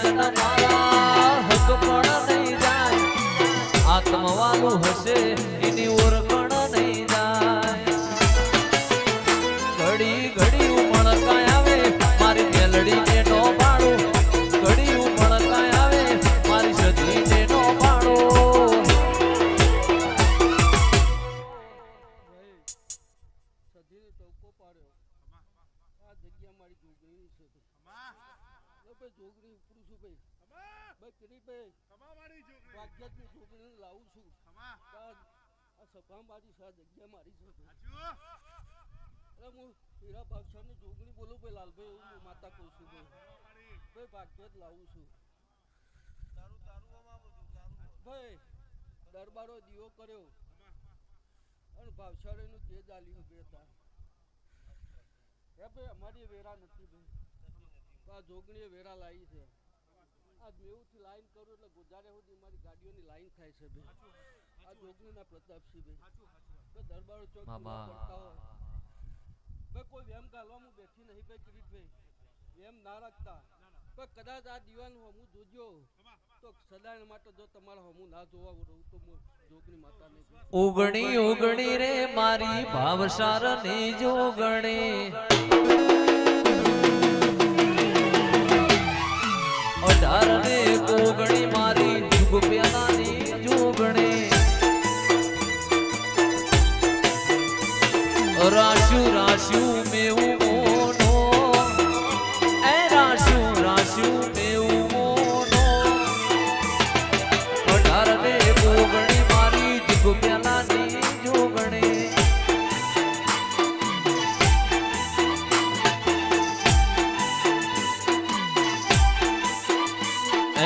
વેદન મારા હક પણ નહીં જાય, આત્મવાળું હશે એની ઓળખણ નહીં જાય. ઘડી ઘડી ઉમળકાય આવે મારી મેલડીને નો પાડું, ઘડી ઉમળકાય આવે મારી સધીને નો પાડું. સધીને ટોકો પાડ્યો આ જગ્યા મારી જોગણી છે ભાઈ, જોગણી ઉપડું છું ભાઈ, ભાઈ કિરીટભાઈ વાગ્યાની જોગણી લાવું છું. આ સભામારી છે, આ જગ્યા મારી છે. અરે હું હીરા બાદશાહની જોગણી બોલું ભાઈ લાલભાઈ, એવું હું માતા કહું છું ભાઈ, ભાઈ ભાગ્ય જ લાવું છું ભાઈ. દરબારો દીવો કર્યો અને ભાવશાળીનું તેજ આલ્યું બે તાર. હે ભાઈ અમારી વેરા નથી ભાઈ, આ જોગણીએ વેરા લાવી છે. આ મેવુંથી લાઈન કરું એટલે ગુજારે સુધી મારી ગાડીઓની લાઈન થાય છે ભાઈ. આ જોગણીના પ્રતાપસિંહ ભાઈ, તો દરબારો ચોક પડતા હોય ભાઈ, કોઈ વેમ ગાલવામાં બેઠી નહીં ભાઈ કિરીટભાઈ, વેમ ના રાખતા. પણ કદાચ આ દીવાનું હમું જોજો તો સદાય માટે જો તમારે હમું ના જોવા રહું તો હું જોગણી માતા નહીં. ઉગણી ઉગણી રે મારી ભાવસારની જોગણી, 18 ને ઓગણી મારી જુગ પેલાની જોગણી. રાશ્યું રાશ્યું મેવું મોનો, એ રાશ્યું રાશ્યું મેવું મોનો. 18 ને ઓગણી મારી જુગ પેલાની જોગણી.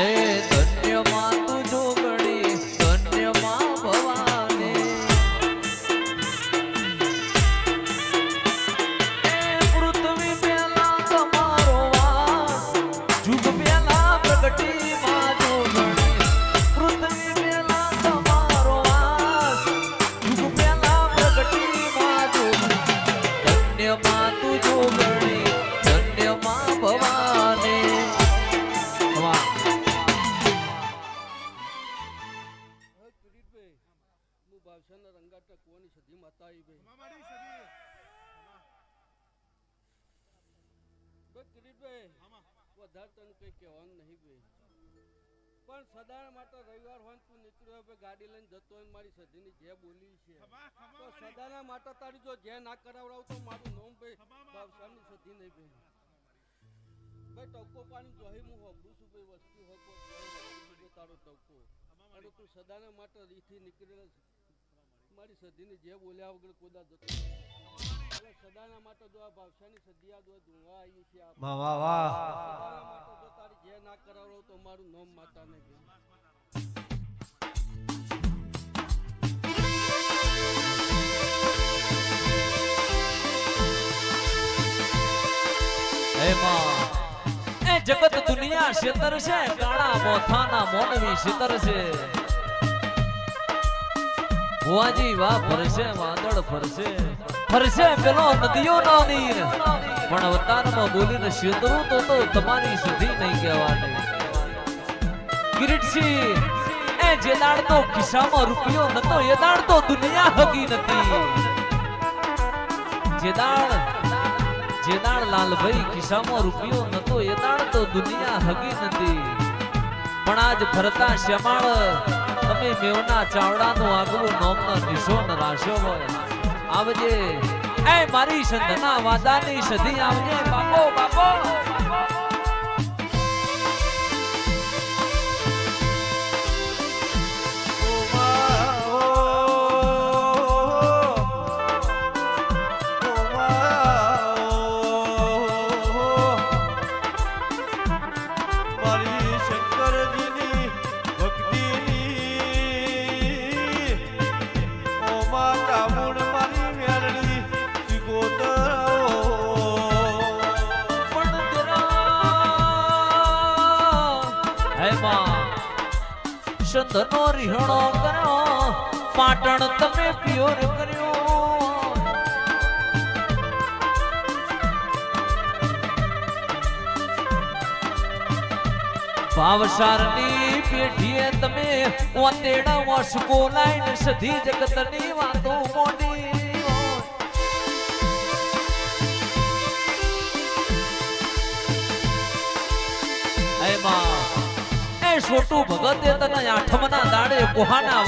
એ ધન્ય માં તું જોગણી, ધન્ય માં ભવાની. એ પૃથ્વી પેલા તમારો વાસ, જુગ પેલા પ્રગટી માં જોગણી. પૃથ્વી પેલા તમારો વાસ, જુગ પેલા પ્રગટી માં જોગણી. ધન્ય માં તું જોગણી, ધન્ય માં ભવાની. વાહ કિરીટભાઈ હું ભાવશાના રંગાટા કુવાની સધી માતા આવી ભાઈ. કિરીટભાઈ વધારે તને કઈ કહેવાનું નહીં ભાઈ, પણ સદાય માટે રવિવાર હોય તું નીકળ્યો ભાઈ, ગાડી લઈને જતો હોય મારી સધીની જે બોલી છે તો સદાના માટે તારી જો જે ના કરાવડાવ તો મારું નામ ભાઈ ભાવશાની સધી નહીં ભાઈ. ભાઈ ટકો પાણી જોઈ હું હોબરું છું ભાઈ, વસ્તી હોકો તારો ટકો, અને તું સદાના માટે રીથી નીકળેલો મારી સધીને જે બોલ્યા વગર કોદા જતો એટલે સદાના માટે જો આ ભાવશાની સદી આ ધૂંગા આવી છે સદાના માટે જો તારી જે ના કરાવડો તો મારું નામ માતા ને એ જગત દુનિયા શેતર છે, કાળા મોથાના મોનવી શેતર છે. ભુવાજી વાહ ફરશે, વાદળ ફરશે, ફરશે પેલો નદીઓ નો નીર, પણ અવતારમાં બોલીને શેતરું તો તમારી સધી નહીં કહેવાની. કિરીટસિંહ એ જે દાડ તો ખિસ્સામાં રૂપિયો નતો, એ દાડ તો દુનિયા હગી નથી. જે દાડ લાલભાઈ ખિસ્સામાં રૂપિયો નતો, એ દાડ તો દુનિયા હગી નથી. પણ આજ ફરતા શ્યામાળ તમે મેવના ચાવડાનો આગવું નોમનો નિશોન રાખ્યો હોય. આવજે એ મારી સંધના વાદાની સધી, આવજે બાપો બાપો. સંતનો રીહણો કર્યો, પાટણ તમે પ્યોર કર્યો. ભાવસારની પેઢીએ તમે ઓતેડા વશ બોલાઈને સધી જગતની વાતો મોડી હોય. એમાં એ છોટું ભગતે તને આઠમના દાડે કોહાના